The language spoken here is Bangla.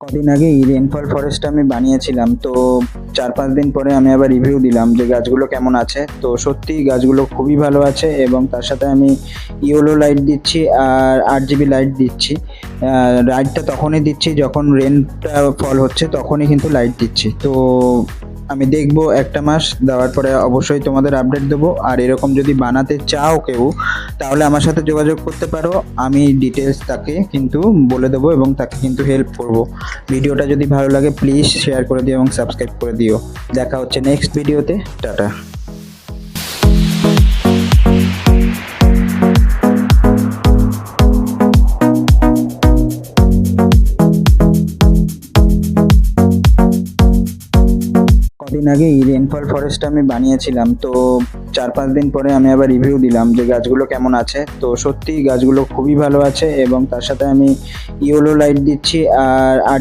কদিন আগে এই রেনফল ফরেস্টটা আমি বানিয়েছিলাম, তো 4-5 দিন পরে আমি আবার রিভিউ দিলাম যে গাছগুলো কেমন আছে। তো সত্যিই গাছগুলো খুবই ভালো আছে এবং তার সাথে আমি ইয়েলো লাইট দিচ্ছি আর RGB লাইট দিচ্ছি। লাইটটা তখনই দিচ্ছি যখন রেনটা ফল হচ্ছে, তখনই কিন্তু লাইট দিচ্ছি। তো আমি দেখবো 1টা মাস দেওয়ার পরে অবশ্যই তোমাদের আপডেট দেবো। আর এরকম যদি বানাতে চাও কেউ, তাহলে আমার সাথে যোগাযোগ করতে পারো। আমি ডিটেলস তাকে কিন্তু বলে দেবো এবং তাকে কিন্তু হেল্প করব। ভিডিওটা যদি ভালো লাগে প্লিজ শেয়ার করে দিও এবং সাবস্ক্রাইব করে দিও। দেখা হচ্ছে নেক্সট ভিডিওতে। টাটা। কদিন আগে এই রেনফল ফরেস্টটা আমি বানিয়েছিলাম, তো 4-5 দিন পরে আমি আবার রিভিউ দিলাম যে গাছগুলো কেমন আছে। তো সত্যিই গাছগুলো খুবই ভালো আছে এবং তার সাথে আমি ইয়েলো লাইট দিচ্ছি আর